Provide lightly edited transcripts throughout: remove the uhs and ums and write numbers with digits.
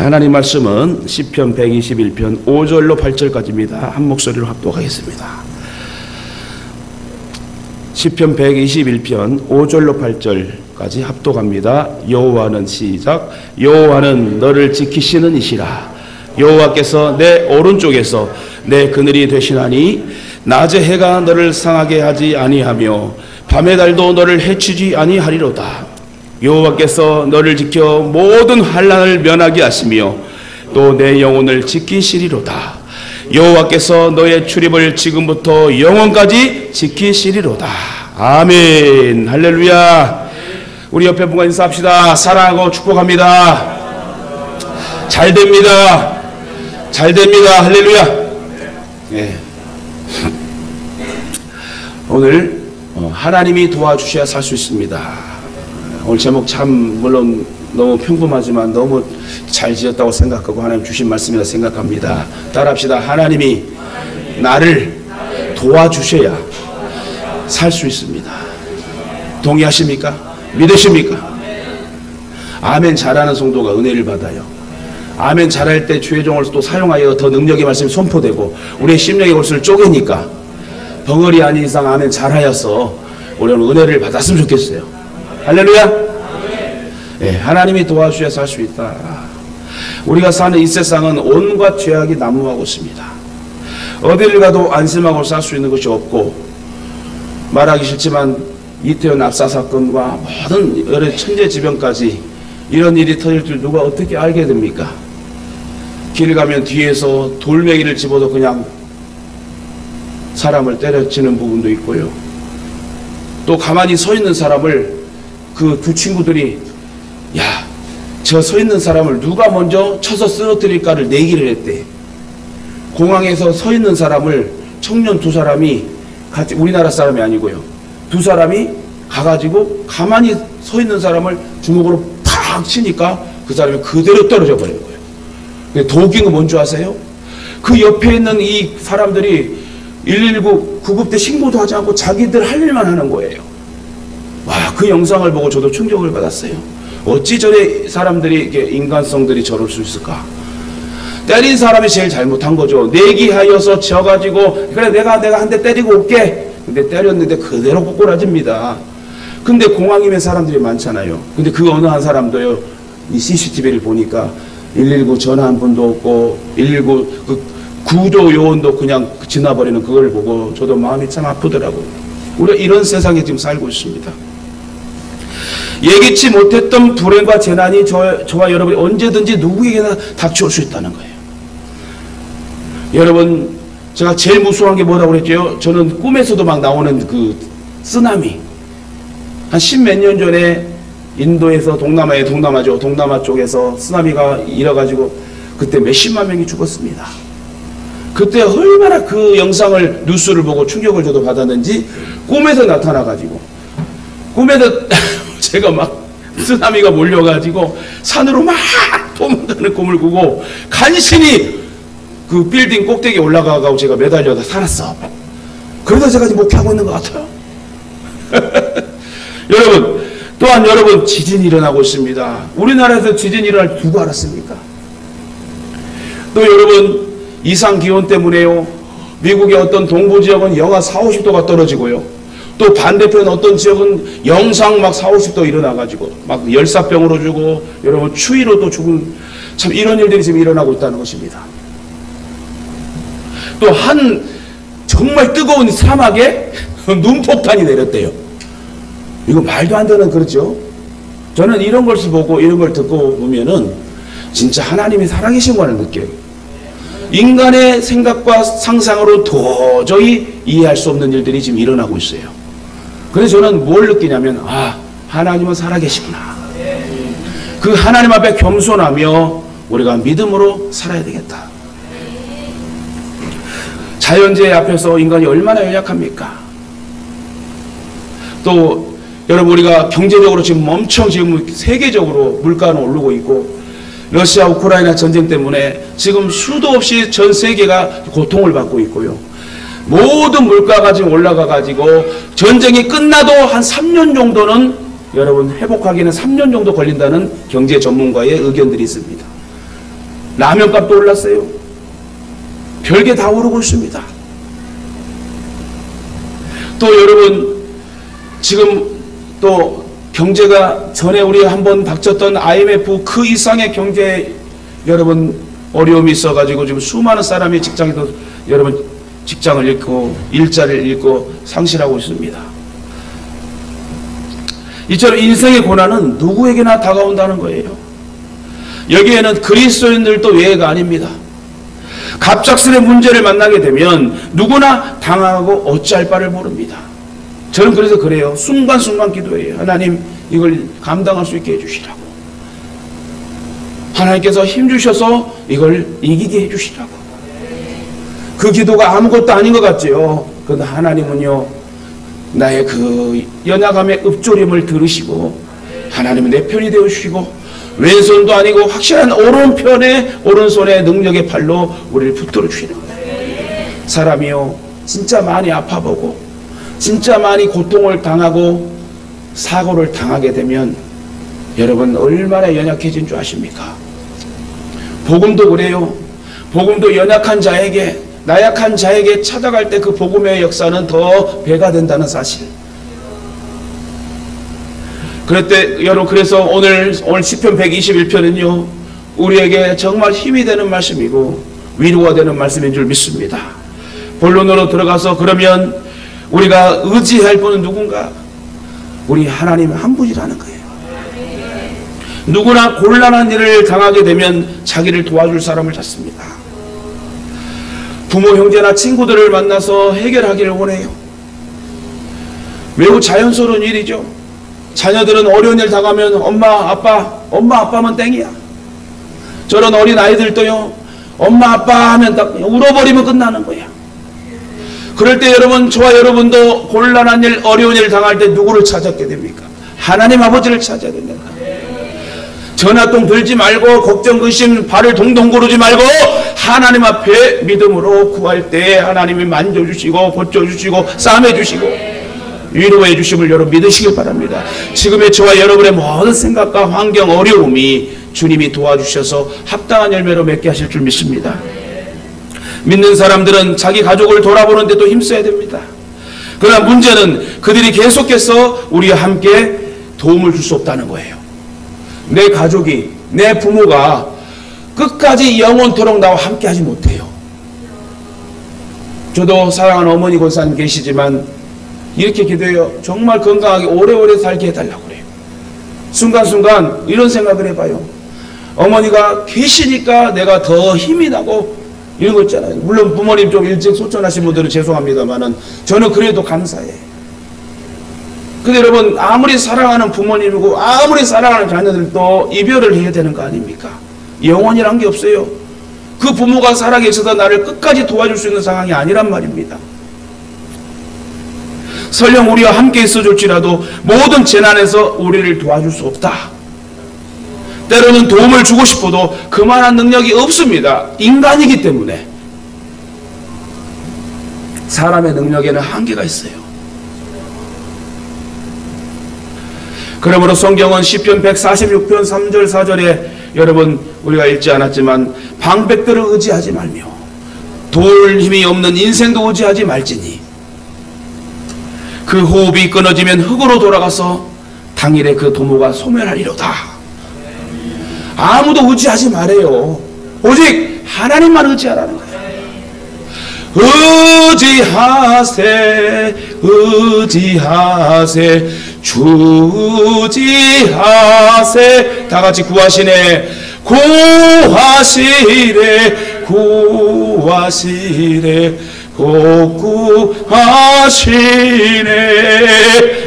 하나님 말씀은 시편 121편 5절로 8절까지입니다. 한 목소리로 합독하겠습니다. 시편 121편 5절로 8절까지 합독합니다. 여호와는 시작. 여호와는 너를 지키시는 이시라. 여호와께서 내 오른쪽에서 내 그늘이 되시나니 낮에 해가 너를 상하게 하지 아니하며 밤의 달도 너를 해치지 아니하리로다. 여호와께서 너를 지켜 모든 환난을 면하게 하시며 또 내 영혼을 지키시리로다. 여호와께서 너의 출입을 지금부터 영원까지 지키시리로다. 아멘. 할렐루야. 우리 옆에 분과 인사합시다. 사랑하고 축복합니다. 잘 됩니다. 잘 됩니다. 할렐루야. 네. 오늘 하나님이 도와주셔야 살 수 있습니다. 오늘 제목 참 물론 너무 평범하지만 너무 잘 지었다고 생각하고 하나님 주신 말씀이라 생각합니다. 따라합시다. 하나님이 나를 도와주셔야 살 수 있습니다. 동의하십니까? 믿으십니까? 아멘 잘하는 성도가 은혜를 받아요. 아멘 잘할 때 주의 종을 또 사용하여 더 능력의 말씀이 선포되고 우리의 심령의 골수를 쪼개니까 벙어리 아닌 이상 아멘 잘하여서 우리는 은혜를 받았으면 좋겠어요. 할렐루야. 네, 하나님이 도와주셔야 살 수 있다. 우리가 사는 이 세상은 온갖 죄악이 난무하고 있습니다. 어디를 가도 안심하고 살 수 있는 것이 없고, 말하기 싫지만 이태원 압사 사건과 모든 여러 천재지변까지 이런 일이 터질 줄 누가 어떻게 알게 됩니까? 길 가면 뒤에서 돌멩이를 집어도 그냥 사람을 때려치는 부분도 있고요. 또 가만히 서 있는 사람을 그 두 친구들이 야, 저 서 있는 사람을 누가 먼저 쳐서 쓰러뜨릴까를 내기를 했대. 공항에서 서 있는 사람을 청년 두 사람이 같이, 우리나라 사람이 아니고요, 두 사람이 가가지고 가만히 서 있는 사람을 주먹으로 탁 치니까 그 사람이 그대로 떨어져 버린 거예요. 근데 더 웃긴 건 뭔지 아세요? 그 옆에 있는 이 사람들이 119 구급대 신고도 하지 않고 자기들 할 일만 하는 거예요. 와, 그 영상을 보고 저도 충격을 받았어요. 어찌 저래 사람들이, 이렇게 인간성들이 저럴 수 있을까? 때린 사람이 제일 잘못한 거죠. 내기하여서 져가지고 그래 내가 한 대 때리고 올게. 근데 때렸는데 그대로 꼬꾸라집니다. 근데 공항이면 사람들이 많잖아요. 근데 그 어느 한 사람도요, 이 CCTV를 보니까 119 전화 한 분도 없고 119 그 구조 요원도 그냥 지나버리는 그걸 보고 저도 마음이 참 아프더라고요. 우리가 이런 세상에 지금 살고 있습니다. 예기치 못했던 불행과 재난이 저와 여러분이 언제든지 누구에게나 닥쳐올 수 있다는 거예요. 여러분, 제가 제일 무서워한 게 뭐라고 그랬죠? 저는 꿈에서도 막 나오는 그 쓰나미. 한 10몇 년 전에 인도에서 동남아 쪽에서 쓰나미가 일어가지고 그때 몇십만 명이 죽었습니다. 그때 얼마나 그 영상을 뉴스를 보고 충격을 저도 받았는지 꿈에서 나타나가지고, 꿈에서 제가 막 쓰나미가 몰려가지고 산으로 막 도망가는 꿈을 꾸고 간신히 그 빌딩 꼭대기에 올라가고 제가 매달려다 살았어. 그러다 제가 지금 목회하고 있는 것 같아요. 여러분, 또한 여러분, 지진이 일어나고 있습니다. 우리나라에서 지진이 일어날 줄 누가 알았습니까? 또 여러분, 이상기온 때문에요, 미국의 어떤 동부 지역은 영하 40, 50도가 떨어지고요, 또 반대편 어떤 지역은 영상 막 40, 50도 일어나가지고 막 열사병으로 죽고, 여러분 추위로 또 죽은, 참 이런 일들이 지금 일어나고 있다는 것입니다. 또 한 정말 뜨거운 사막에 눈폭탄이 내렸대요. 이거 말도 안 되는, 그렇죠? 저는 이런 걸 보고 이런 걸 듣고 보면은 진짜 하나님이 살아계신 거를 느껴요. 인간의 생각과 상상으로 도저히 이해할 수 없는 일들이 지금 일어나고 있어요. 그래서 저는 뭘 느끼냐면, 아, 하나님은 살아계시구나. 그 하나님 앞에 겸손하며 우리가 믿음으로 살아야 되겠다. 자연재해 앞에서 인간이 얼마나 연약합니까? 또 여러분, 우리가 경제적으로 지금 엄청 지금 세계적으로 물가는 오르고 있고, 러시아 우크라이나 전쟁 때문에 지금 수도 없이 전 세계가 고통을 받고 있고요. 모든 물가가 지금 올라가가지고 전쟁이 끝나도 한 3년 정도는, 여러분, 회복하기는 3년 정도 걸린다는 경제 전문가의 의견들이 있습니다. 라면값도 올랐어요. 별게 다 오르고 있습니다. 또 여러분, 지금 또 경제가 전에 우리 한번 닥쳤던 IMF 그 이상의 경제 여러분 어려움이 있어가지고 지금 수많은 사람이 직장에도 여러분 직장을 잃고 일자리를 잃고 상실하고 있습니다. 이처럼 인생의 고난은 누구에게나 다가온다는 거예요. 여기에는 그리스도인들도 예외가 아닙니다. 갑작스레 문제를 만나게 되면 누구나 당하고 어찌할 바를 모릅니다. 저는 그래서 그래요. 순간순간 기도해요. 하나님, 이걸 감당할 수 있게 해주시라고. 하나님께서 힘주셔서 이걸 이기게 해주시라고. 그 기도가 아무것도 아닌 것 같지요. 그런데 하나님은요, 나의 그 연약함의 읊조림을 들으시고 하나님은 내 편이 되어주시고 왼손도 아니고 확실한 오른편에 오른손의 능력의 팔로 우리를 붙들어 주시는 거예요. 사람이요, 진짜 많이 아파보고 진짜 많이 고통을 당하고 사고를 당하게 되면 여러분 얼마나 연약해진 줄 아십니까? 복음도 그래요. 복음도 연약한 자에게, 나약한 자에게 찾아갈 때 그 복음의 역사는 더 배가 된다는 사실. 그래서 오늘 시편 121편은요 우리에게 정말 힘이 되는 말씀이고 위로가 되는 말씀인 줄 믿습니다. 본론으로 들어가서, 그러면 우리가 의지할 분은 누군가? 우리 하나님 한 분이라는 거예요. 누구나 곤란한 일을 당하게 되면 자기를 도와줄 사람을 찾습니다. 부모, 형제나 친구들을 만나서 해결하기를 원해요. 매우 자연스러운 일이죠. 자녀들은 어려운 일 당하면 엄마 아빠면 땡이야. 저런 어린 아이들도요, 엄마 아빠 하면 딱 울어버리면 끝나는 거야. 그럴 때 여러분, 저와 여러분도 곤란한 일, 어려운 일 당할 때 누구를 찾게 됩니까? 하나님 아버지를 찾아야 됩니다. 전화통 들지 말고 걱정, 의심, 발을 동동 구르지 말고 하나님 앞에 믿음으로 구할 때 하나님이 만져주시고 고쳐주시고 싸매주시고 위로해 주심을 여러분 믿으시길 바랍니다. 지금의 저와 여러분의 모든 생각과 환경, 어려움이 주님이 도와주셔서 합당한 열매로 맺게 하실 줄 믿습니다. 믿는 사람들은 자기 가족을 돌아보는 데도 힘써야 됩니다. 그러나 문제는 그들이 계속해서 우리와 함께 도움을 줄 수 없다는 거예요. 내 가족이, 내 부모가 끝까지 영원토록 나와 함께 하지 못해요. 저도 사랑하는 어머니 권사님 계시지만 이렇게 기도해요. 정말 건강하게 오래오래 살게 해달라고 그래요. 순간순간 이런 생각을 해봐요. 어머니가 계시니까 내가 더 힘이 나고 이런 거 있잖아요. 물론 부모님 좀 일찍 소천하신 분들은 죄송합니다만은 저는 그래도 감사해요. 근데 여러분, 아무리 사랑하는 부모님이고 아무리 사랑하는 자녀들도 이별을 해야 되는 거 아닙니까? 영원이란 게 없어요. 그 부모가 살아계셔서 나를 끝까지 도와줄 수 있는 상황이 아니란 말입니다. 설령 우리와 함께 있어줄지라도 모든 재난에서 우리를 도와줄 수 없다. 때로는 도움을 주고 싶어도 그만한 능력이 없습니다. 인간이기 때문에. 사람의 능력에는 한계가 있어요. 그러므로 성경은 시편 146편 3절 4절에 여러분 우리가 읽지 않았지만 방백들을 의지하지 말며 도울 힘이 없는 인생도 의지하지 말지니 그 호흡이 끊어지면 흙으로 돌아가서 당일에 그 도모가 소멸하리로다. 아무도 의지하지 말아요. 오직 하나님만 의지하라는 거예요. 의지하세 의지하세 주지하세. 다같이 구하시네. 구하시래 구하시래 구하시네.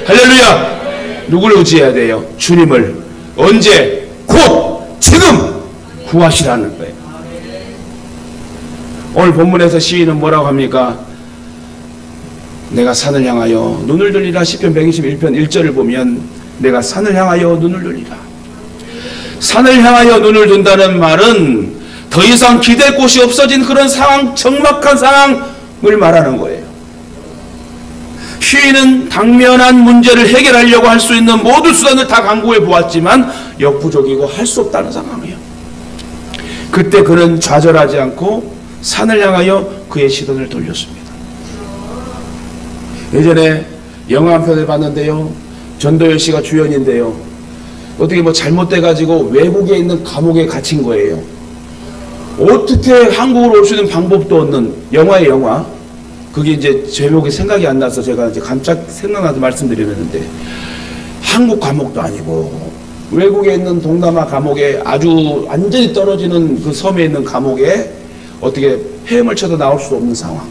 할렐루야. 누구를 의지해야 돼요? 주님을. 언제? 곧 지금 구하시라는 거예요. 오늘 본문에서 시인은 뭐라고 합니까? 내가 산을 향하여 눈을 돌리라. 시편 121편 1절을 보면 내가 산을 향하여 눈을 돌리라. 산을 향하여 눈을 둔다는 말은 더 이상 기댈 곳이 없어진 그런 상황, 적막한 상황을 말하는 거예요. 시인은 당면한 문제를 해결하려고 할 수 있는 모든 수단을 다 강구해 보았지만 역부족이고 할 수 없다는 상황이에요. 그때 그는 좌절하지 않고 산을 향하여 그의 시선을 돌렸습니다. 예전에 영화 한 편을 봤는데요. 전도연 씨가 주연인데요. 어떻게 뭐 잘못돼가지고 외국에 있는 감옥에 갇힌 거예요. 어떻게 한국으로 올 수 있는 방법도 없는 영화의 영화. 그게 이제 제목이 생각이 안 나서 제가 이제 깜짝 생각나서 말씀드리는데, 한국 감옥도 아니고 외국에 있는 동남아 감옥에, 아주 완전히 떨어지는 그 섬에 있는 감옥에 어떻게 헤엄을 쳐도 나올 수 없는 상황,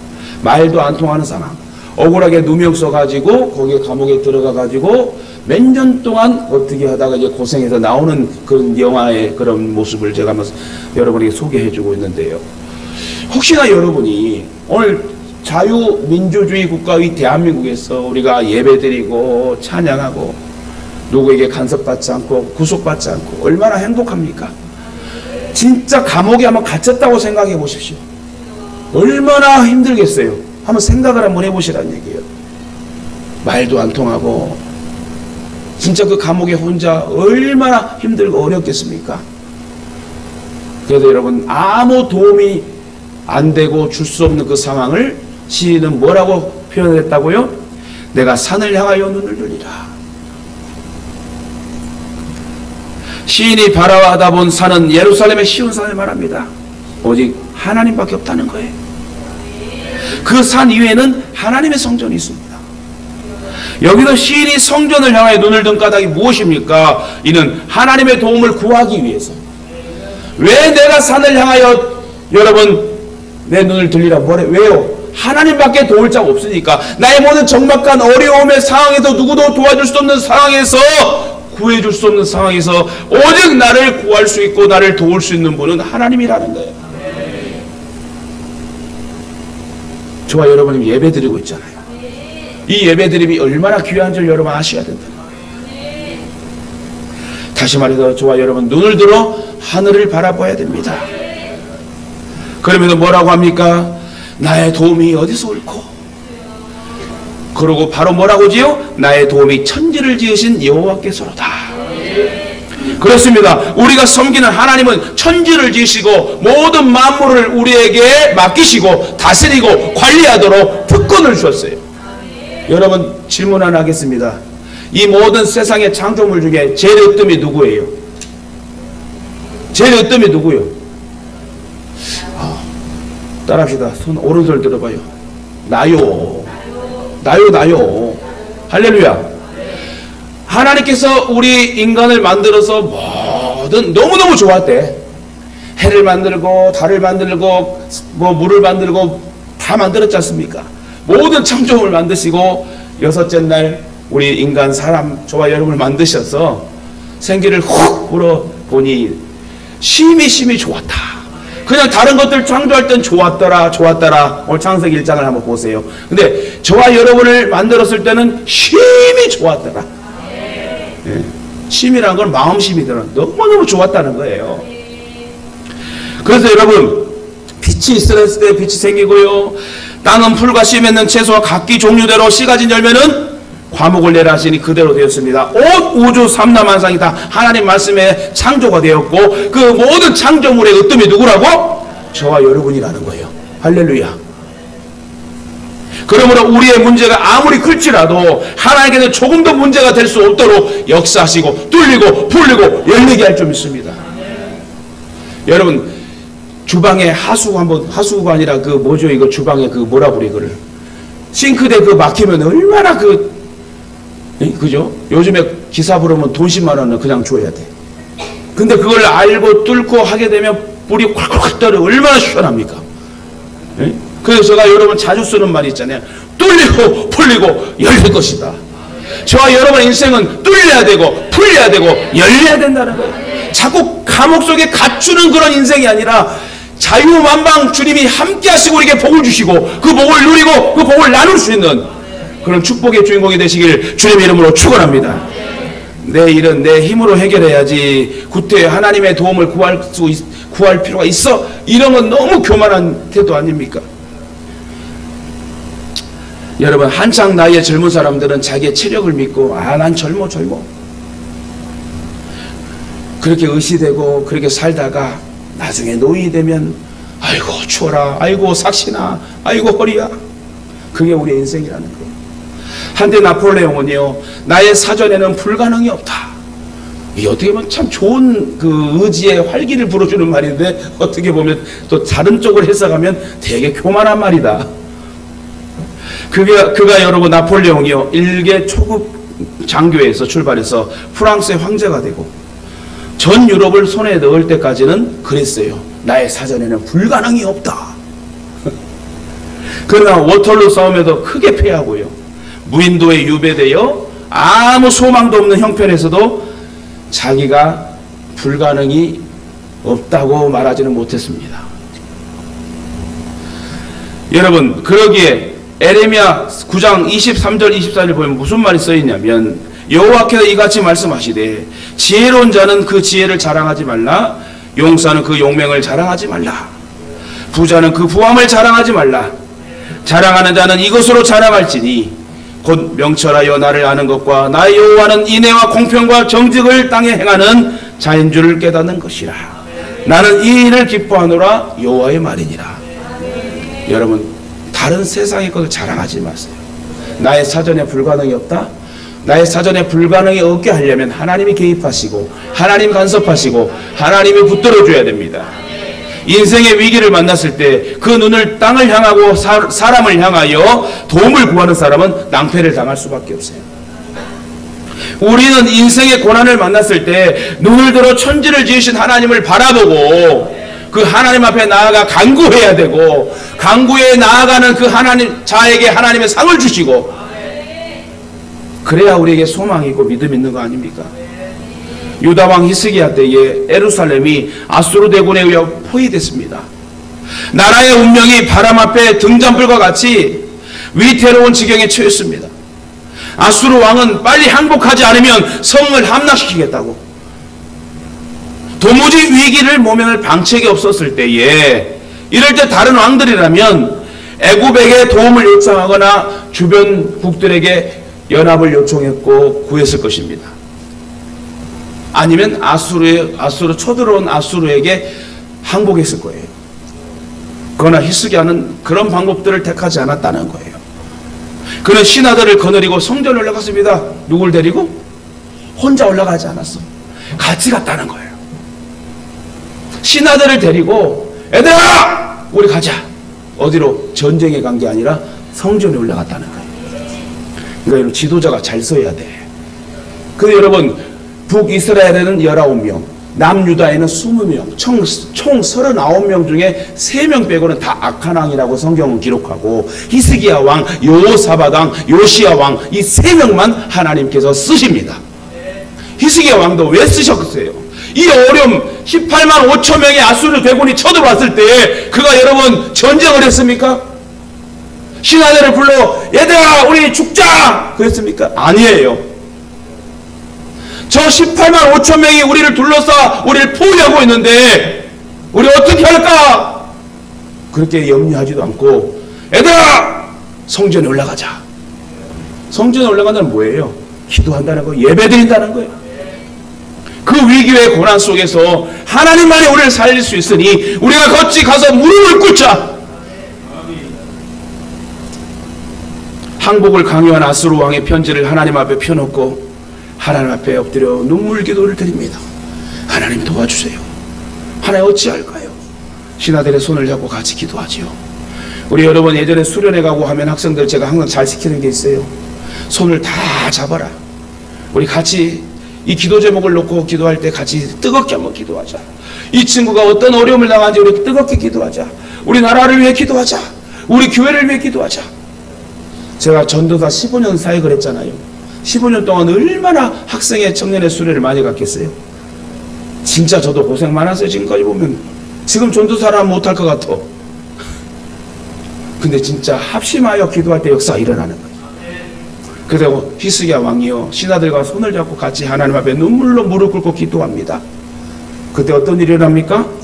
말도 안 통하는 상황, 억울하게 누명 써가지고 거기에 감옥에 들어가가지고 몇 년 동안 어떻게 하다가 이제 고생해서 나오는 그런 영화의 그런 모습을 제가 한번 여러분에게 소개해주고 있는데요. 혹시나 여러분이 오늘 자유민주주의 국가의 대한민국에서 우리가 예배드리고 찬양하고 누구에게 간섭받지 않고 구속받지 않고 얼마나 행복합니까? 진짜 감옥에 한번 갇혔다고 생각해 보십시오. 얼마나 힘들겠어요. 한번 생각을 한번 해보시라는 얘기예요. 말도 안 통하고 진짜 그 감옥에 혼자 얼마나 힘들고 어렵겠습니까? 그래서 여러분, 아무 도움이 안 되고 줄 수 없는 그 상황을 시인은 뭐라고 표현했다고요? 내가 산을 향하여 눈을 돌리라. 시인이 바라다 본 산은 예루살렘의 시온산을 말합니다. 오직 하나님밖에 없다는 거예요. 그 산 이외에는 하나님의 성전이 있습니다. 여기서 시인이 성전을 향하여 눈을 든 까닭이 무엇입니까? 이는 하나님의 도움을 구하기 위해서. 왜 내가 산을 향하여 여러분 내 눈을 들리라 뭐래? 왜요? 하나님밖에 도울 자가 없으니까. 나의 모든 적막한 어려움의 상황에서, 누구도 도와줄 수 없는 상황에서, 구해줄 수 없는 상황에서 오직 나를 구할 수 있고 나를 도울 수 있는 분은 하나님이라는 거예요. 저와 여러분이 예배 드리고 있잖아요. 이 예배 드림이 얼마나 귀한 줄 여러분 아셔야 된다. 다시 말해서 저와 여러분 눈을 들어 하늘을 바라봐야 됩니다. 그러면서 뭐라고 합니까? 나의 도움이 어디서 올꼬? 그러고 바로 뭐라고 지요? 나의 도움이 천지를 지으신 여호와께서로다. 그렇습니다. 우리가 섬기는 하나님은 천지를 지으시고 모든 만물을 우리에게 맡기시고 다스리고 관리하도록 특권을 주셨어요. 여러분, 질문 하나 하겠습니다. 이 모든 세상의 창조물 중에 제일 으뜸이 누구예요? 제일 으뜸이 누구예요? 따라합시다. 손 오른손 들어봐요. 나요. 나요. 할렐루야. 하나님께서 우리 인간을 만들어서 뭐든 너무너무 좋았대. 해를 만들고 달을 만들고 뭐 물을 만들고 다 만들었지 않습니까? 모든 창조물을 만드시고 여섯째 날 우리 인간 사람 저와 여러분을 만드셔서 생기를 훅 불어보니 심히 좋았다. 그냥 다른 것들 창조할 땐 좋았더라. 오늘 창세기 1장을 한번 보세요. 근데 저와 여러분을 만들었을 때는 심히 좋았더라. 예. 심이라는 건 마음심이더라. 너무너무 좋았다는 거예요. 그래서 여러분, 빛이 있을 때 빛이 생기고요. 땅은 풀과 씨 맺는 채소와 각기 종류대로 씨 가진 열매는 과목을 내라 하시니 그대로 되었습니다. 온 우주 삼라만상이 다 하나님 말씀에 창조가 되었고 그 모든 창조물의 으뜸이 누구라고? 저와 여러분이라는 거예요. 할렐루야. 그러므로 우리의 문제가 아무리 클지라도 하나님께는 조금도 문제가 될 수 없도록 역사하시고 뚫리고 풀리고 열리게 할 줄 믿습니다. 여러분, 주방에 하수구가 아니라 그 뭐죠? 이거 주방에 그 뭐라 그래 이거를 싱크대 그 막히면 얼마나 그죠? 요즘에 기사 부르면 돈 10만 원은 그냥 줘야 돼. 근데 그걸 알고 뚫고 하게 되면 불이 콸콸콸 떨어 얼마나 시원합니까? 예? 그래서 제가 여러분 자주 쓰는 말이 있잖아요. 뚫리고 풀리고 열릴 것이다. 저와 여러분의 인생은 뚫려야 되고 풀려야 되고 열려야 된다는 거예요. 자꾸 감옥 속에 갇히는 그런 인생이 아니라 자유만방 주님이 함께 하시고 우리에게 복을 주시고 그 복을 누리고 그 복을 나눌 수 있는 그런 축복의 주인공이 되시길 주님의 이름으로 축원합니다. 내 일은 내 힘으로 해결해야지 구태여 하나님의 도움을 구할 필요가 있어. 이런 건 너무 교만한 태도 아닙니까? 여러분, 한창 나이의 젊은 사람들은 자기의 체력을 믿고 난 젊어 그렇게 의시되고 그렇게 살다가 나중에 노인이 되면 아이고 추워라, 아이고 삭신아, 아이고 허리야. 그게 우리의 인생이라는 거예요. 한때 나폴레옹은요, 나의 사전에는 불가능이 없다. 이 어떻게 보면 참 좋은 그 의지의 활기를 불어주는 말인데, 어떻게 보면 또 다른 쪽을 해석하면 되게 교만한 말이다. 그가 여러분 나폴레옹이요, 일개 초급 장교에서 출발해서 프랑스의 황제가 되고 전 유럽을 손에 넣을 때까지는 그랬어요. 나의 사전에는 불가능이 없다. 그러나 워털루 싸움에도 크게 패하고요, 무인도에 유배되어 아무 소망도 없는 형편에서도 자기가 불가능이 없다고 말하지는 못했습니다. 여러분, 그러기에 에레미야 9장 23절 24절 보면 무슨 말이 써있냐면, 여호와께서 이같이 말씀하시되 지혜로운 자는 그 지혜를 자랑하지 말라, 용사는 그 용맹을 자랑하지 말라, 부자는 그 부함을 자랑하지 말라. 자랑하는 자는 이것으로 자랑할지니 곧 명철하여 나를 아는 것과 나의 여호와는 인애와 공평과 정직을 땅에 행하는 자인 줄을 깨닫는 것이라. 나는 이 일을 기뻐하노라, 여호와의 말이니라. 여러분, 다른 세상의 것을 자랑하지 마세요. 나의 사전에 불가능이 없다? 나의 사전에 불가능이 없게 하려면 하나님이 개입하시고 하나님 간섭하시고 하나님이 붙들어줘야 됩니다. 인생의 위기를 만났을 때 그 눈을 땅을 향하고 사람을 향하여 도움을 구하는 사람은 낭패를 당할 수밖에 없어요. 우리는 인생의 고난을 만났을 때 눈을 들어 천지를 지으신 하나님을 바라보고 그 하나님 앞에 나아가 간구해야 되고, 간구에 나아가는 그 하나님 자에게 하나님의 상을 주시고, 그래야 우리에게 소망이 있고 믿음이 있는 거 아닙니까? 유다왕 히스기야 때에 예루살렘이 아수르 대군에 의해 포위됐습니다. 나라의 운명이 바람 앞에 등잔불과 같이 위태로운 지경에 처했습니다. 아수르 왕은 빨리 항복하지 않으면 성을 함락시키겠다고, 도무지 위기를 모면할 방책이 없었을 때에, 이럴 때 다른 왕들이라면 애굽에게 도움을 요청하거나 주변 국들에게 연합을 요청했고 구했을 것입니다. 아니면 아수르 쳐들어온 아수르에게 항복했을 거예요. 그러나 히스기야는 그런 방법들을 택하지 않았다는 거예요. 그는 신하들을 거느리고 성전에 올라갔습니다. 누굴 데리고? 혼자 올라가지 않았어. 같이 갔다는 거예요. 신하들을 데리고 얘들아 우리 가자. 어디로? 전쟁에 간 게 아니라 성전에 올라갔다는 거예요. 그러니까 여러분, 지도자가 잘 서야 돼. 근데 여러분, 북이스라엘에는 19명, 남유다에는 20명, 총 39명 중에 3명 빼고는 다 악한 왕이라고 성경은 기록하고, 히스기야 왕, 여호사밧 왕, 요시야 왕, 이 3명만 하나님께서 쓰십니다. 히스기야 왕도 왜 쓰셨어요? 이 어려움, 18만 5천 명의 아수르 대군이 쳐들어왔을 때 그가 여러분 전쟁을 했습니까? 신하들을 불러 얘들아 우리 죽자 그랬습니까? 아니에요. 저 18만 5천 명이 우리를 둘러싸 우리를 포위하고 있는데 우리 어떻게 할까? 그렇게 염려하지도 않고 얘들아 성전에 올라가자. 성전에 올라간다는 뭐예요? 기도한다는 거예요. 예배드린다는 거예요. 그 위기의 고난 속에서 하나님만이 우리를 살릴 수 있으니 우리가 같이 가서 무릎을 꿇자. 항복을 강요한 아수르 왕의 편지를 하나님 앞에 펴놓고 하나님 앞에 엎드려 눈물 기도를 드립니다. 하나님 도와주세요. 하나님 어찌할까요? 신하들의 손을 잡고 같이 기도하지요. 우리 여러분 예전에 수련회 가고 하면 학생들 제가 항상 잘 시키는 게 있어요. 손을 다 잡아라. 우리 같이 이 기도 제목을 놓고 기도할 때 같이 뜨겁게 한번 기도하자. 이 친구가 어떤 어려움을 당하는지 우리 뜨겁게 기도하자. 우리 나라를 위해 기도하자. 우리 교회를 위해 기도하자. 제가 전도사 15년 사역을 했잖아요. 15년 동안 얼마나 학생의 청년의 수련을 많이 갔겠어요. 진짜 저도 고생 많았어요. 지금까지 보면 지금 전도사라면 못할 것 같아. 근데 진짜 합심하여 기도할 때 역사가 일어나는 거예요. 그래서 히스기야 왕이요 신하들과 손을 잡고 같이 하나님 앞에 눈물로 무릎 꿇고 기도합니다. 그때 어떤 일이 일어납니까?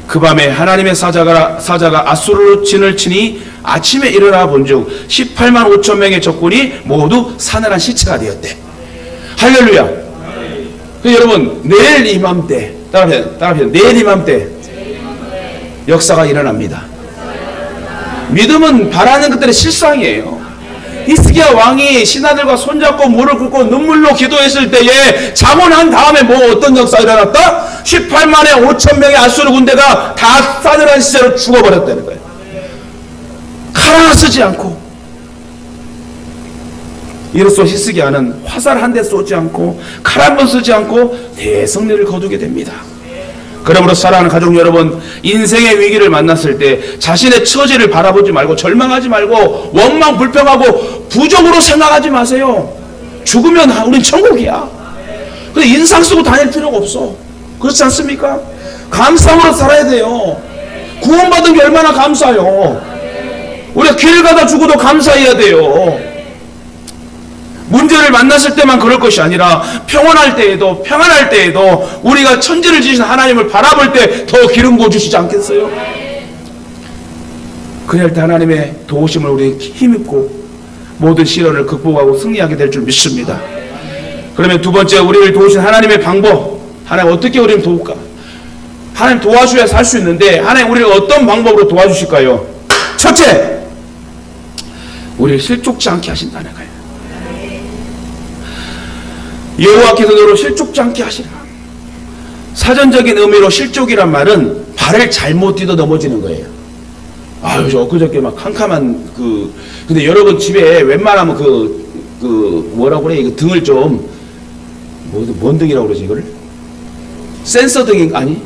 그 밤에 하나님의 사자가 아수르 진을 치니 아침에 일어나 본즉 18만 5천 명의 적군이 모두 사늘한 시체가 되었대. 할렐루야. 여러분 내일 이맘때 따라합시다. 내일 이맘때 역사가 일어납니다. 믿음은 바라는 것들의 실상이에요. 히스기야 왕이 신하들과 손잡고 무릎 꿇고 눈물로 기도했을 때에 자문한 다음에 뭐 어떤 역사가 일어났다? 18만에 5,000명의 아수르 군대가 다 싸늘한 시체로 죽어버렸다는 거예요. 칼 하나 쓰지 않고. 이로써 히스기야는 화살 한 대 쏘지 않고 칼 한 번 쓰지 않고 대승리를 거두게 됩니다. 그러므로 사랑하는 가족 여러분, 인생의 위기를 만났을 때 자신의 처지를 바라보지 말고 절망하지 말고 원망 불평하고 부정으로 생각하지 마세요. 죽으면 우린 천국이야. 근데 인상 쓰고 다닐 필요가 없어. 그렇지 않습니까? 감사함으로 살아야 돼요. 구원받은 게 얼마나 감사해요. 우리가 길 가다 죽어도 감사해야 돼요. 문제를 만났을 때만 그럴 것이 아니라 평온할 때에도, 평안할 때에도 우리가 천지를 지으신 하나님을 바라볼 때 더 기름 부어주시지 않겠어요? 그럴 때 하나님의 도우심을 우리 힘입고 모든 시련을 극복하고 승리하게 될 줄 믿습니다. 그러면 두 번째, 우리를 도우신 하나님의 방법. 하나님 어떻게 우리를 도울까? 하나님 도와줘야 살 수 있는데 하나님 우리를 어떤 방법으로 도와주실까요? 첫째, 우리를 실족지 않게 하신다는 거예요. 여호와께서 너를 실족지 않게 하시라. 사전적인 의미로 실족이란 말은 발을 잘못 디뎌 넘어지는 거예요. 아유, 저 엊그저께 막 캄캄한 근데 여러분 집에 웬만하면 뭐라고 그래? 이거 등을 좀, 뭔 등이라고 그러지, 이걸? 센서 등이, 아니?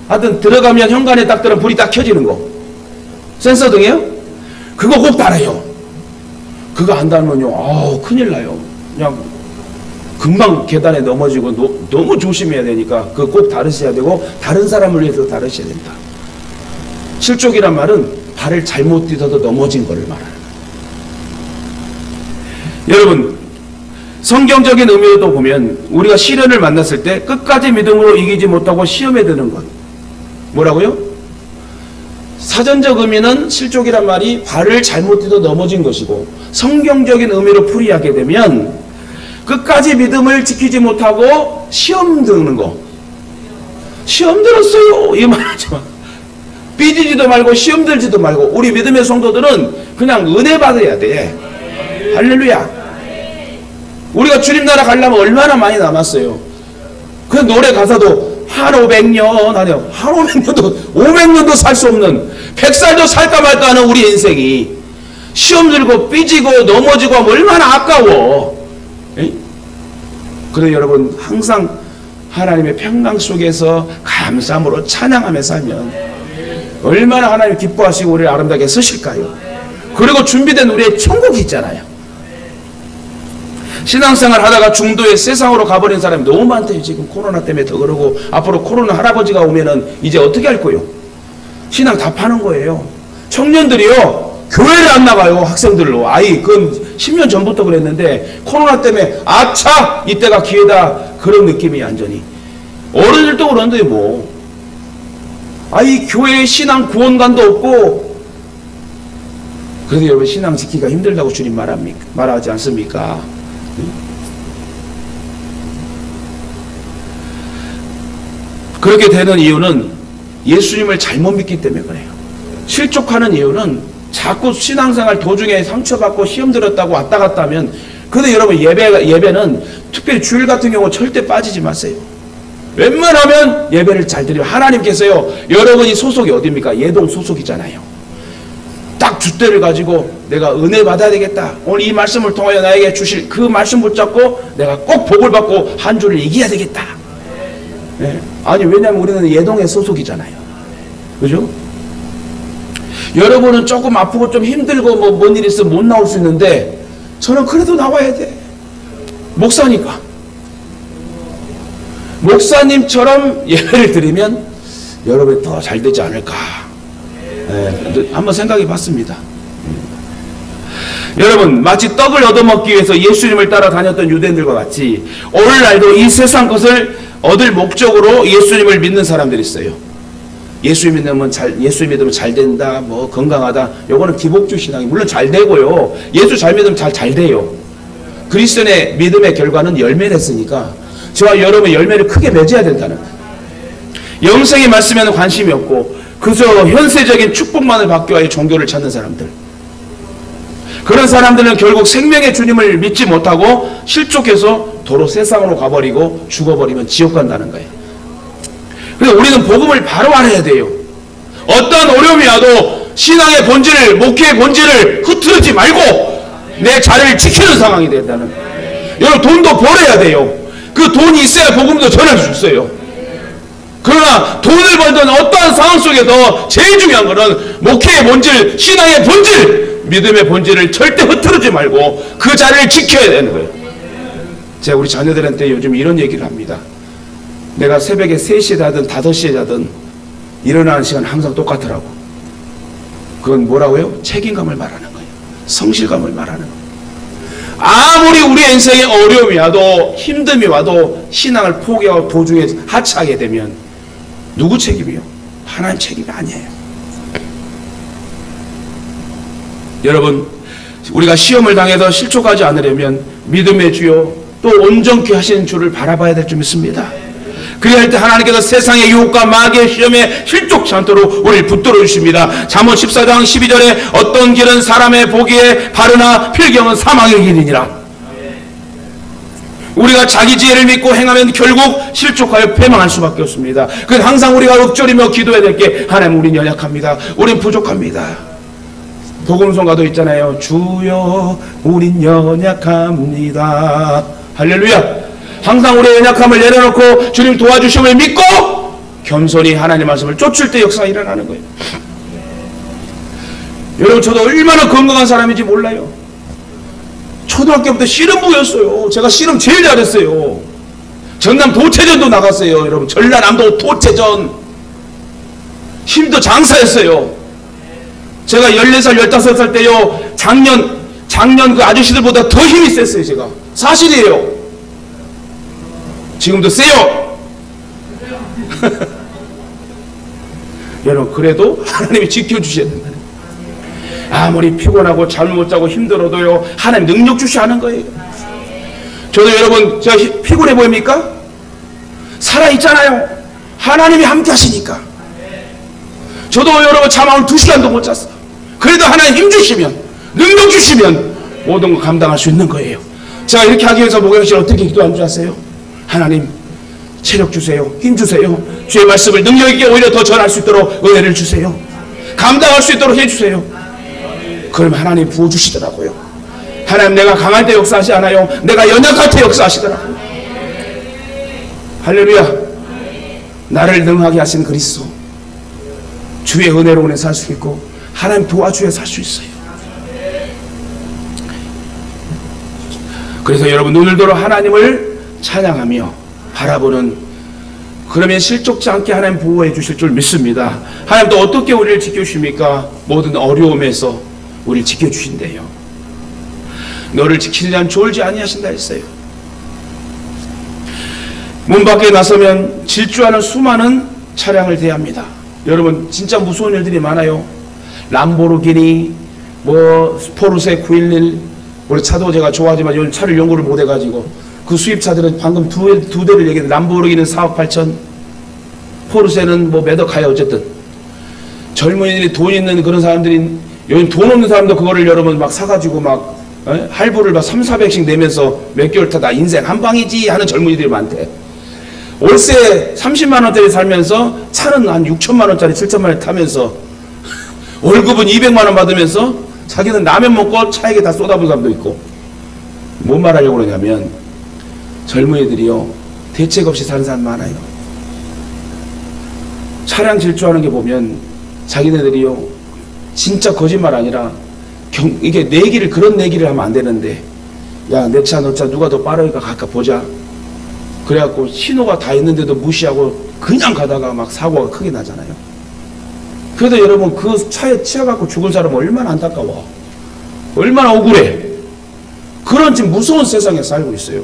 하여튼 들어가면 현관에 딱 들어가면 불이 딱 켜지는 거. 센서 등이에요? 그거 꼭 달아요. 그거 안 달면요, 아우, 큰일 나요. 그냥, 금방 계단에 넘어지고 너무 조심해야 되니까 그거 꼭 다루셔야 되고 다른 사람을 위해서 다루셔야 된다. 실족이란 말은 발을 잘못 디뎌서 넘어진 것을 말하는 거예요. 여러분, 성경적인 의미로도 보면 우리가 시련을 만났을 때 끝까지 믿음으로 이기지 못하고 시험에 드는 것. 뭐라고요? 사전적 의미는 실족이란 말이 발을 잘못 디뎌 넘어진 것이고, 성경적인 의미로 풀이하게 되면 끝까지 믿음을 지키지 못하고 시험 드는 거. 시험 들었어요, 이 말하지 마. 삐지지도 말고 시험 들지도 말고. 우리 믿음의 성도들은 그냥 은혜 받아야 돼. 할렐루야. 우리가 주님 나라 가려면 얼마나 많이 남았어요. 그 노래 가사도 한 500년 아니요, 한 500년도 살 수 없는, 100살도 살까 말까 하는 우리 인생이 시험 들고 삐지고 넘어지고 하면 얼마나 아까워. 그래서 여러분, 항상 하나님의 평강 속에서 감사함으로 찬양하며 살면 얼마나 하나님 기뻐하시고 우리를 아름답게 쓰실까요? 그리고 준비된 우리의 천국이 있잖아요. 신앙생활 하다가 중도에 세상으로 가버린 사람이 너무 많대요. 지금 코로나 때문에 더 그러고, 앞으로 코로나 할아버지가 오면은 이제 어떻게 할 거예요? 신앙 다 파는 거예요. 청년들이요, 교회를 안 나가요. 학생들로. 그건 10년 전부터 그랬는데 코로나 때문에 아차, 이때가 기회다, 그런 느낌이 완전히. 어른들도 그런데 뭐 교회에 신앙 구원관도 없고. 그래서 여러분, 신앙 지키기가 힘들다고 주님 말하지 않습니까? 그렇게 되는 이유는 예수님을 잘못 믿기 때문에 그래요. 실족하는 이유는 자꾸 신앙생활 도중에 상처받고 시험 들었다고 왔다 갔다 하면. 근데 여러분, 예배는 특별히 주일 같은 경우 절대 빠지지 마세요. 웬만하면 예배를 잘 드리면 하나님께서요, 여러분이 소속이 어디입니까? 예동 소속이잖아요. 딱 주대를 가지고 내가 은혜 받아야 되겠다, 오늘 이 말씀을 통하여 나에게 주실 그 말씀 붙잡고 내가 꼭 복을 받고 한 주를 이겨야 되겠다. 네. 아니, 왜냐하면 우리는 예동의 소속이잖아요. 그죠? 여러분은 조금 아프고 좀 힘들고 뭔 일 있으면 못 나올 수 있는데 저는 그래도 나와야 돼. 목사니까. 목사님처럼 예배를 드리면 여러분이 더 잘 되지 않을까. 네, 한번 생각해 봤습니다. 여러분, 마치 떡을 얻어먹기 위해서 예수님을 따라다녔던 유대인들과 같이 오늘날도 이 세상 것을 얻을 목적으로 예수님을 믿는 사람들이 있어요. 예수 믿으면 잘 된다, 뭐 건강하다. 요거는 기복주 신앙이 물론 잘 되고요. 예수 잘 믿으면 잘 돼요. 그리스도인의 믿음의 결과는 열매를 했으니까 저와 여러분의 열매를 크게 맺어야 된다는 거예요. 영생의 말씀에는 관심이 없고 그저 현세적인 축복만을 받기 위해 종교를 찾는 사람들, 그런 사람들은 결국 생명의 주님을 믿지 못하고 실족해서 도로 세상으로 가버리고 죽어버리면 지옥 간다는 거예요. 그래서 우리는 복음을 바로 알아야 돼요. 어떤 어려움이 와도 신앙의 본질을, 목회의 본질을 흐트르지 말고 내 자리를 지키는 상황이 된다는 거예요. 여러분, 돈도 벌어야 돼요. 그 돈이 있어야 복음도 전할 수 있어요. 그러나 돈을 벌던 어떠한 상황 속에서 제일 중요한 것은 목회의 본질, 신앙의 본질, 믿음의 본질을 절대 흐트르지 말고 그 자리를 지켜야 되는 거예요. 제가 우리 자녀들한테 요즘 이런 얘기를 합니다. 내가 새벽에 3시에 자든 5시에 자든 일어나는 시간 항상 똑같더라고. 그건 뭐라고요? 책임감을 말하는 거예요. 성실감을 말하는 거예요. 아무리 우리 인생에 어려움이 와도 힘듦이 와도 신앙을 포기하고 도중에 하차하게 되면 누구 책임이요? 하나님 책임이 아니에요. 여러분, 우리가 시험을 당해서 실족하지 않으려면 믿음의 주요 또 온전케 하시는 주를 바라봐야 될 줄 믿습니다. 그래야 할 때 하나님께서 세상의 유혹과 마귀의 시험에 실족치 않도록 우리를 붙들어 주십니다. 잠언 14장 12절에 어떤 길은 사람의 보기에 바르나 필경은 사망의 길이니라. 우리가 자기 지혜를 믿고 행하면 결국 실족하여 패망할 수밖에 없습니다. 그래서 항상 우리가 읊조리며 기도해야 될 게, 하나님, 우린 연약합니다. 우린 부족합니다. 복음성가도 있잖아요. 주여, 우린 연약합니다. 할렐루야. 항상 우리의 연약함을 내려놓고 주님 도와주심을 믿고 겸손히 하나님 말씀을 쫓을 때 역사가 일어나는 거예요. 여러분, 저도 얼마나 건강한 사람인지 몰라요. 초등학교부터 씨름부였어요. 제가 씨름 제일 잘했어요. 전남 도체전도 나갔어요. 여러분, 전라남도 도체전. 힘도 장사했어요. 제가 14살, 15살 때요, 작년 그 아저씨들보다 더 힘이 셌어요, 제가. 사실이에요. 지금도 세요. 여러분, 그래도 하나님이 지켜주셔야 된다. 아무리 피곤하고 잠을 못 자고 힘들어도요, 하나님 능력 주시 하는 거예요. 저도 여러분, 제가 피곤해 보입니까? 살아있잖아요. 하나님이 함께 하시니까. 저도 여러분, 잠 오늘 2시간도 못 잤어요. 그래도 하나님 힘 주시면, 능력 주시면 모든 걸 감당할 수 있는 거예요. 제가 이렇게 하기 위해서 목요일에 어떻게 기도한 줄 아세요? 하나님, 체력 주세요. 힘 주세요. 주의 말씀을 능력 있게 오히려 더 전할 수 있도록 은혜를 주세요. 감당할 수 있도록 해주세요. 그러면 하나님 부어주시더라고요. 하나님, 내가 강할 때 역사하시 않아요. 내가 연약할 때 역사하시더라고요. 할렐루야. 나를 능하게 하신 그리스도, 주의 은혜로 오늘 살 수 있고 하나님 도와주에 살 수 있어요. 그래서 여러분, 눈을 들어 하나님을 찬양하며 바라보는, 그러면 실족지 않게 하나님 보호해 주실 줄 믿습니다. 하나님 또 어떻게 우리를 지켜주십니까? 모든 어려움에서 우리를 지켜주신대요. 너를 지키는 자는 졸지 아니하신다 했어요. 문 밖에 나서면 질주하는 수많은 차량을 대합니다. 여러분, 진짜 무서운 일들이 많아요. 람보르기니, 포르쉐 911, 우리 차도 제가 좋아하지만 요즘 차를 연구를 못 해가지고, 그 수입차들은 방금 두 대를 얘기했는데, 람보르기니는 4억 8천, 포르쉐는 몇억 가요. 어쨌든 젊은이들이 돈 있는 그런 사람들이, 요즘 돈 없는 사람도 그거를 여러분 막 사가지고 막 할부를 막 300~400씩 내면서 몇 개월 타다 인생 한 방이지 하는 젊은이들이 많대. 월세 30만원짜리 살면서 차는 한 6천만원짜리 7천만원 타면서 월급은 200만원 받으면서 자기는 라면 먹고 차에게 다 쏟아부은 사람도 있고. 뭔 말하려고 그러냐면, 젊은이들이요, 대책 없이 사는 사람 많아요. 차량 질주하는 게 보면 자기네들이요, 진짜 거짓말 아니라 이게 내기를, 그런 내기를 하면 안 되는데, 야, 내 차, 너 차 누가 더 빠르니까 각각 보자. 그래갖고 신호가 다 있는데도 무시하고 그냥 가다가 막 사고가 크게 나잖아요. 그래도 여러분, 그 차에 치여갖고 죽은 사람은 얼마나 안타까워. 얼마나 억울해. 그런 지금 무서운 세상에 살고 있어요.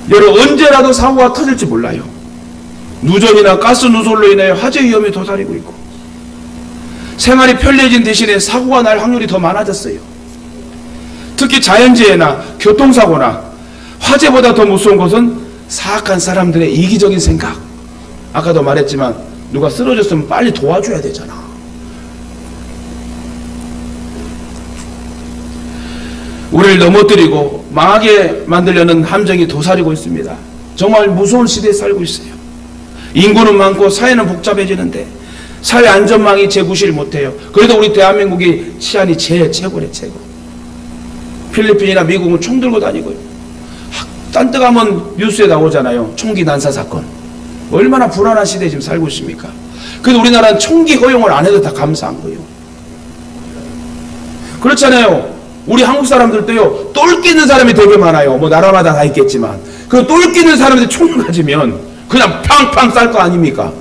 여러분, 언제라도 사고가 터질지 몰라요. 누전이나 가스 누설로 인해 화재 위험이 도사리고 있고, 생활이 편리해진 대신에 사고가 날 확률이 더 많아졌어요. 특히 자연재해나 교통사고나 화재보다 더 무서운 것은 사악한 사람들의 이기적인 생각. 아까도 말했지만 누가 쓰러졌으면 빨리 도와줘야 되잖아. 우리를 넘어뜨리고 망하게 만들려는 함정이 도사리고 있습니다. 정말 무서운 시대에 살고 있어요. 인구는 많고 사회는 복잡해지는데 사회 안전망이 재구시를 못해요. 그래도 우리 대한민국이 치안이 제일 최고래, 최고. 필리핀이나 미국은 총 들고 다니고요. 딴뜨가면 뉴스에 나오잖아요. 총기 난사 사건. 얼마나 불안한 시대에 지금 살고 있습니까? 그래도 우리나라는 총기 허용을 안 해도 다 감사한 거예요. 그렇잖아요. 우리 한국 사람들도요, 똘끼 있는 사람이 되게 많아요. 뭐 나라마다 다 있겠지만. 그 똘끼 있는 사람들이 총을 가지면 그냥 팡팡 쌀 거 아닙니까?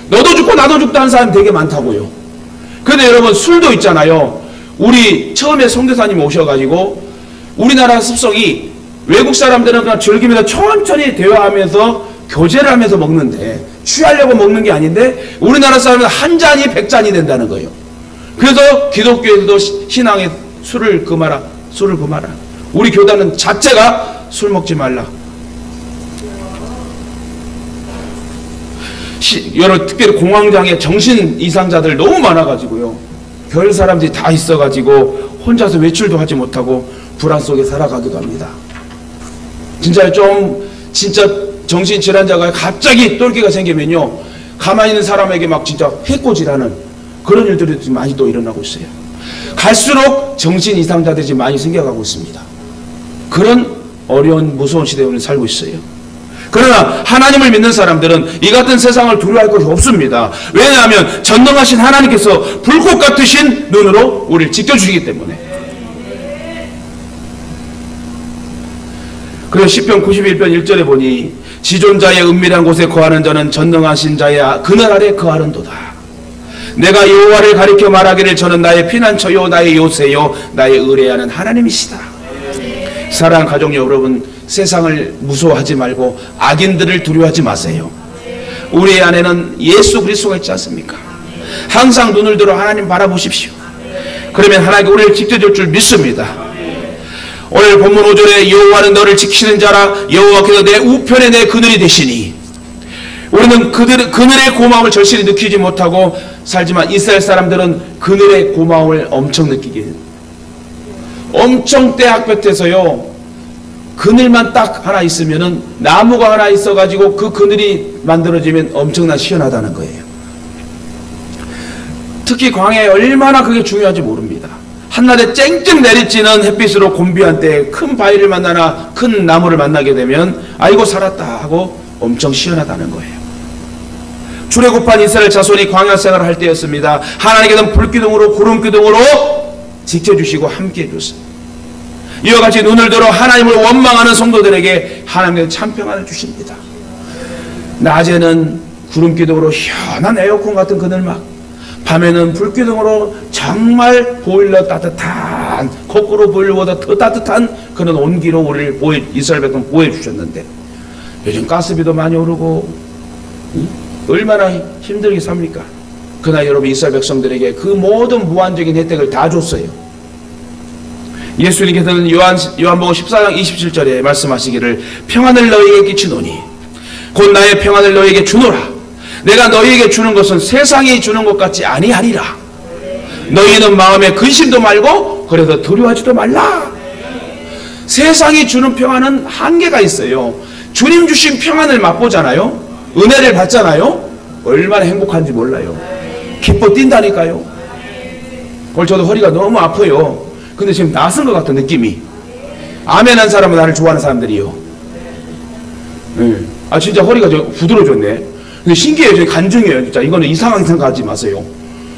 너도 죽고 나도 죽고 하는 사람이 되게 많다고요. 그런데 여러분, 술도 있잖아요. 우리 처음에 선교사님 오셔가지고 우리나라 습성이 외국 사람들은 그냥 즐기면서 천천히 대화하면서 교제를 하면서 먹는데, 취하려고 먹는 게 아닌데 우리나라 사람은 한 잔이 100잔이 된다는 거예요. 그래서 기독교에서도 신앙에 술을 금하라, 술을 금하라. 우리 교단은 자체가 술 먹지 말라. 여러 특별히 공황장애 정신 이상자들 너무 많아가지고요. 별 사람들이 다 있어가지고 혼자서 외출도 하지 못하고 불안 속에 살아가기도 합니다. 진짜 정신질환자가 갑자기 똘끼가 생기면요, 가만히 있는 사람에게 막 진짜 해코지라는 그런 일들이 많이 또 일어나고 있어요. 갈수록 정신 이상자들이 많이 생겨가고 있습니다. 그런 어려운 무서운 시대에 우리는 살고 있어요. 그러나 하나님을 믿는 사람들은 이 같은 세상을 두려워할 것이 없습니다. 왜냐하면 전능하신 하나님께서 불꽃 같으신 눈으로 우리를 지켜주시기 때문에. 그래서 시편 91편 1절에 보니 지존자의 은밀한 곳에 거하는 자는 전능하신 자의 그늘 아래 거하는도다. 내가 여호와를 가리켜 말하기를 저는 나의 피난처요 나의 요새요 나의 의뢰하는 하나님이시다. 사랑하는 가족 여러분, 세상을 무서워하지 말고 악인들을 두려워하지 마세요. 우리 안에는 예수 그리스도가 있지 않습니까? 항상 눈을 들어 하나님 바라보십시오. 그러면 하나님께 우리를 지켜줄 줄 믿습니다. 오늘 본문 5절에 여호와는 너를 지키는 자라, 여호와께서 내 우편에 내 그늘이 되시니. 우리는 그늘의 고마움을 절실히 느끼지 못하고 살지만 이스라엘 사람들은 그늘의 고마움을 엄청 느끼게 해요. 엄청 떼학볕에서요, 그늘만 딱 하나 있으면은, 나무가 하나 있어가지고 그 그늘이 만들어지면 엄청난 시원하다는 거예요. 특히 광야에 얼마나 그게 중요한지 모릅니다. 한낮에 쨍쨍 내리쬐는 햇빛으로 곤비한 때에 큰 바위를 만나나 큰 나무를 만나게 되면 아이고 살았다 하고 엄청 시원하다는 거예요. 출애굽한 이스라엘 자손이 광야 생활을 할 때였습니다. 하나님께서는 불기둥으로 구름기둥으로 지켜주시고 함께 해줬습니다. 이와 같이 눈을 들어 하나님을 원망하는 성도들에게 하나님께서 참 평안을 주십니다. 낮에는 구름기둥으로 시원한 에어컨 같은 그늘막, 밤에는 불기둥으로 정말 보일러 따뜻한, 거꾸로 보일러보다 더 따뜻한 그런 온기로 우리를 이스라엘 백성 보호해주셨는데, 요즘 가스비도 많이 오르고 얼마나 힘들게 삽니까? 그러나 여러분, 이스라엘 백성들에게 그 모든 무한적인 혜택을 다 줬어요. 예수님께서는 요한복음 14장 27절에 말씀하시기를 평안을 너희에게 끼치노니 곧 나의 평안을 너희에게 주노라. 내가 너희에게 주는 것은 세상이 주는 것 같지 아니하리라. 너희는 마음에 근심도 말고 그래서 두려워하지도 말라. 세상이 주는 평안은 한계가 있어요. 주님 주신 평안을 맛보잖아요. 은혜를 받잖아요. 얼마나 행복한지 몰라요. 기뻐 뛴다니까요. 오늘 저도 허리가 너무 아파요. 근데 지금 나선 것 같은 느낌이. 아멘 한 사람은 나를 좋아하는 사람들이요. 네. 아 진짜 허리가 부드러워졌네. 근데 신기해요. 간증이에요. 진짜 이거는 이상하게 생각하지 마세요.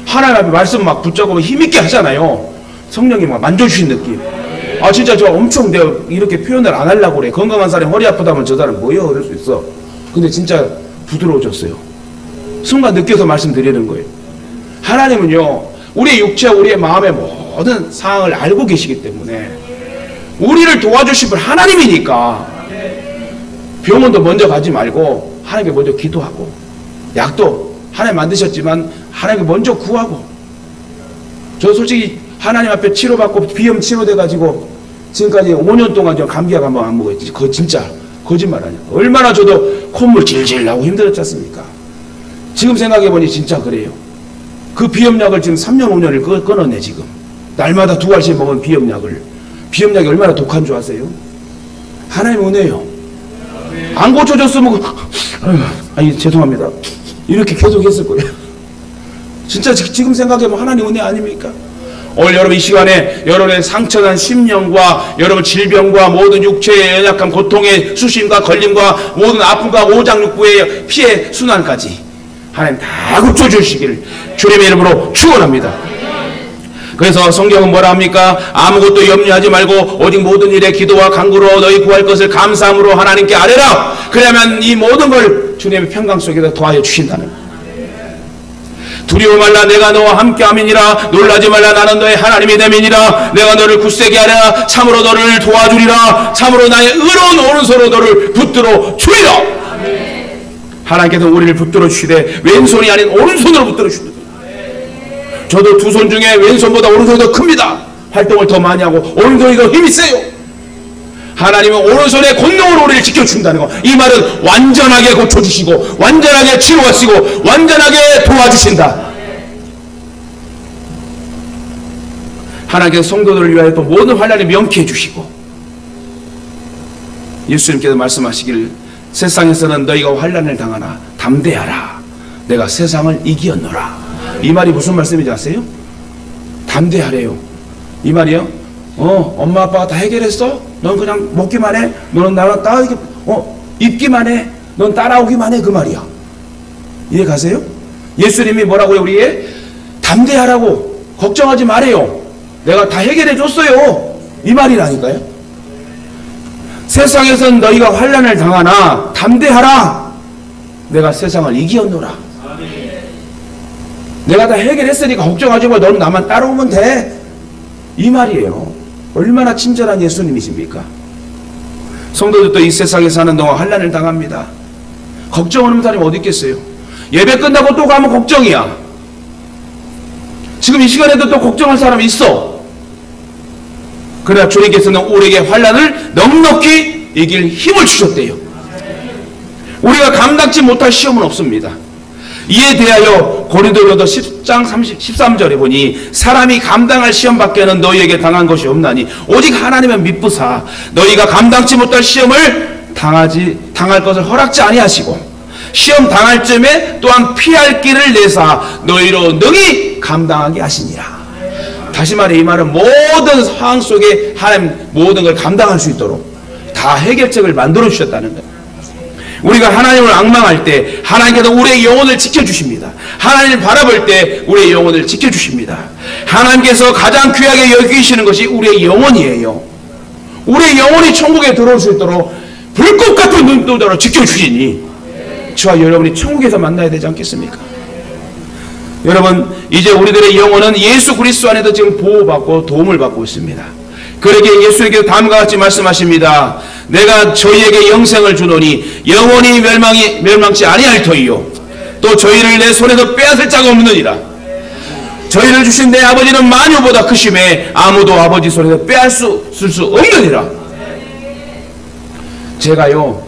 하나님 앞에 말씀 막 붙잡고 힘있게 하잖아요. 성령이 막 만져주신 느낌. 아 진짜 저 엄청 내가 이렇게 표현을 안 하려고 그래. 건강한 사람이 허리 아프다면 저 사람 뭐예요? 그럴 수 있어. 근데 진짜 부드러워졌어요. 순간 느껴서 말씀드리는 거예요. 하나님은요, 우리의 육체와 우리의 마음의 모든 상황을 알고 계시기 때문에 우리를 도와주실 분 하나님이니까 병원도 먼저 가지 말고 하나님께 먼저 기도하고, 약도 하나님 만드셨지만 하나님께 먼저 구하고. 저 솔직히 하나님 앞에 치료받고 비염 치료돼가지고 지금까지 5년 동안 저 감기약 한번 안 먹었지. 그거 진짜 거짓말 아니야. 얼마나 저도 콧물 질질 나고 힘들었지 않습니까? 지금 생각해보니 진짜 그래요. 그 비염약을 지금 3년 5년을 끊었네. 지금 날마다 2알씩 먹은 비염약을. 비염약이 얼마나 독한 줄 아세요? 하나님 은혜요. 안 고쳐줬으면 아니 죄송합니다 이렇게 계속 했을 거예요. 진짜 지금 생각해보면 하나님 은혜 아닙니까? 오늘 여러분 이 시간에 여러분의 상처난 심령과 여러분 질병과 모든 육체의 연약함, 고통의 수심과 걸림과 모든 아픔과 오장육부의 피해 순환까지 하나님 다 고쳐주시기를 주님의 이름으로 축원합니다. 그래서 성경은 뭐라 합니까? 아무것도 염려하지 말고 오직 모든 일에 기도와 간구로 너희 구할 것을 감사함으로 하나님께 아뢰라. 그러면 이 모든 걸 주님의 평강 속에서 도와줘 주신다는 거예요. 두려워 말라 내가 너와 함께함이니라. 놀라지 말라 나는 너의 하나님이 됨이니라. 내가 너를 굳세게 하라. 참으로 너를 도와주리라. 참으로 나의 의로운 오른손으로 너를 붙들어 주리라. 하나님께서 우리를 붙들어 주시되 왼손이 아닌 오른손으로 붙들어 주시다. 저도 두 손 중에 왼손보다 오른손이 더 큽니다. 활동을 더 많이 하고 오른손이 더 힘이 세요. 하나님은 오른손의 권능으로 우리를 지켜준다는 거. 이 말은 완전하게 고쳐주시고 완전하게 치료하시고 완전하게 도와주신다. 하나님께서 성도들을 위하여 또 모든 환난을 명쾌해 주시고 예수님께서 말씀하시기를 세상에서는 너희가 환난을 당하나 담대하라. 내가 세상을 이기었노라. 이 말이 무슨 말씀인지 아세요? 담대하래요. 이 말이요? 엄마 아빠가 다 해결했어? 넌 그냥 먹기만 해? 너는 나랑 입기만 해? 넌 따라오기만 해? 그 말이야. 이해 가세요? 예수님이 뭐라고요? 우리의 담대하라고, 걱정하지 말아요. 내가 다 해결해 줬어요. 이 말이라니까요. 세상에선 너희가 환난을 당하나 담대하라. 내가 세상을 이기었노라. 내가 다 해결했으니까 걱정하지 말고 너는 나만 따라오면 돼. 이 말이에요. 얼마나 친절한 예수님이십니까? 성도들도 이 세상에 사는 동안 환난을 당합니다. 걱정하는 사람이 어디 있겠어요? 예배 끝나고 또 가면 걱정이야. 지금 이 시간에도 또 걱정할 사람이 있어. 그러나 주님께서는 우리에게 환난을 넉넉히 이길 힘을 주셨대요. 우리가 감당치 못할 시험은 없습니다. 이에 대하여 고린도전서 10장 13절에 보니 사람이 감당할 시험밖에는 너희에게 당한 것이 없나니 오직 하나님은 미쁘사 너희가 감당치 못할 시험을 당할 것을 허락지 아니하시고 시험 당할 쯤에 또한 피할 길을 내사 너희로 능히 감당하게 하시니라. 다시 말해 이 말은 모든 상황 속에 하나님 모든 걸 감당할 수 있도록 다 해결책을 만들어 주셨다는 거예요. 우리가 하나님을 앙망할 때 하나님께서 우리의 영혼을 지켜주십니다. 하나님을 바라볼 때 우리의 영혼을 지켜주십니다. 하나님께서 가장 귀하게 여기시는 것이 우리의 영혼이에요. 우리의 영혼이 천국에 들어올 수 있도록 불꽃 같은 눈동자로 지켜주시니 저와 여러분이 천국에서 만나야 되지 않겠습니까? 여러분 이제 우리들의 영혼은 예수 그리스도 안에서 지금 보호받고 도움을 받고 있습니다. 그러기에 예수님께서 다음과 같이 말씀하십니다. 내가 저희에게 영생을 주노니 영원히 멸망치 아니할 터이요 또 저희를 내 손에서 빼앗을 자가 없느니라. 저희를 주신 내 아버지는 만유보다 크심에 아무도 아버지 손에서 빼앗을 수 없느니라. 제가요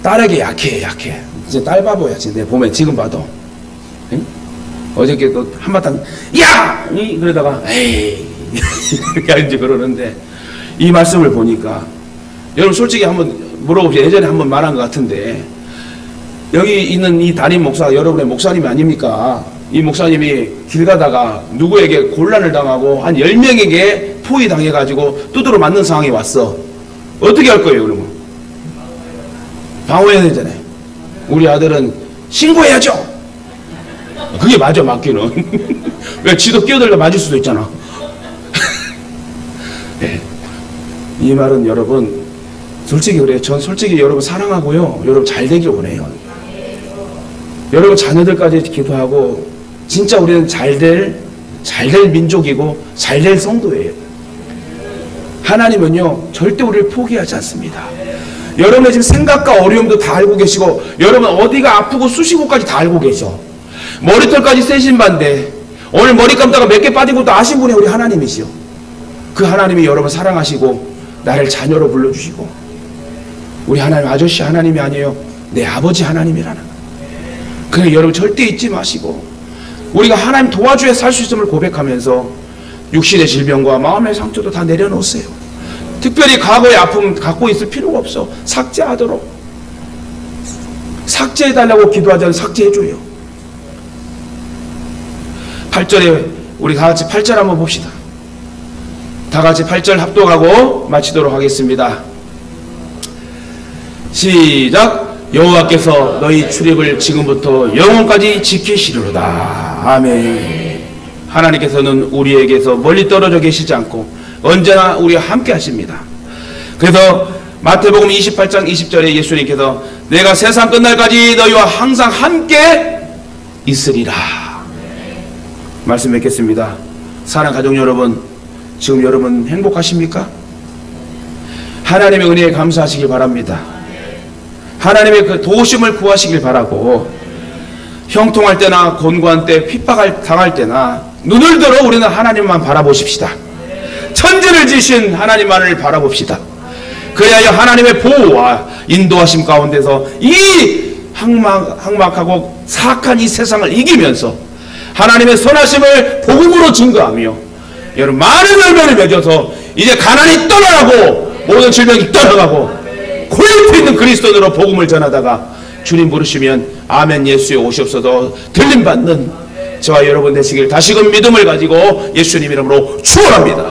딸에게 약해. 이제 딸 바보야. 내 보면 지금 봐도 응? 어저께 또 한바탕 야! 그러다가 에이 이렇게 이제 그러는데 이 말씀을 보니까 여러분 솔직히 한번 물어봅시다. 예전에 한번 말한 것 같은데 여기 있는 이 담임 목사가 여러분의 목사님이 아닙니까? 이 목사님이 길 가다가 누구에게 곤란을 당하고 한 10명에게 포위당해가지고 두드러 맞는 상황이 왔어. 어떻게 할 거예요 그러면? 방어해야 되잖아요. 우리 아들은 신고해야죠. 그게 맞아 맞기는. 왜 지도 끼어들다 맞을 수도 있잖아. 네. 이 말은 여러분 솔직히 그래요. 전 솔직히 여러분 사랑하고요. 여러분 잘 되길 원해요. 여러분 자녀들까지 기도하고 진짜 우리는 잘 될 민족이고 잘 될 성도예요. 하나님은요 절대 우리를 포기하지 않습니다. 여러분의 지금 생각과 어려움도 다 알고 계시고 여러분 어디가 아프고 쑤시고까지 다 알고 계셔. 머리털까지 세신 반데 오늘 머리 감다가 몇 개 빠진 것도 아신 분이 우리 하나님이시요. 그 하나님이 여러분 사랑하시고 나를 자녀로 불러주시고 우리 하나님 아저씨 하나님이 아니에요. 내 아버지 하나님이라는 거예요. 그러니까 여러분 절대 잊지 마시고 우리가 하나님 도와줘야 살 수 있음을 고백하면서 육신의 질병과 마음의 상처도 다 내려놓으세요. 특별히 과거의 아픔 갖고 있을 필요가 없어. 삭제하도록. 삭제해달라고 기도하자면 삭제해줘요. 8절에 우리 다같이 8절 한번 봅시다. 다같이 8절 합독하고 마치도록 하겠습니다. 시작. 여호와께서 너희 출입을 지금부터 영원까지 지키시리로다. 아멘. 하나님께서는 우리에게서 멀리 떨어져 계시지 않고 언제나 우리와 함께 하십니다. 그래서 마태복음 28장 20절에 예수님께서 내가 세상 끝날까지 너희와 항상 함께 있으리라 말씀 맺겠습니다. 사랑하는 가족 여러분, 지금 여러분 행복하십니까? 하나님의 은혜에 감사하시길 바랍니다. 하나님의 그 도우심을 구하시길 바라고, 형통할 때나 곤고한 때 핍박을 당할 때나 눈을 들어 우리는 하나님만 바라보십시다. 천지를 지신 하나님만을 바라봅시다. 그래야 하나님의 보호와 인도하심 가운데서 이 항막하고 사악한 이 세상을 이기면서 하나님의 선하심을 복음으로 증거하며 여러분 많은 열매를 맺어서 이제 가난이 떠나가고 모든 질병이 떠나가고 퀄리티 있는 그리스도인으로 복음을 전하다가 주님 부르시면 아멘 예수에 오시옵소서 들림받는 저와 여러분 되시길 다시금 믿음을 가지고 예수님 이름으로 축원합니다.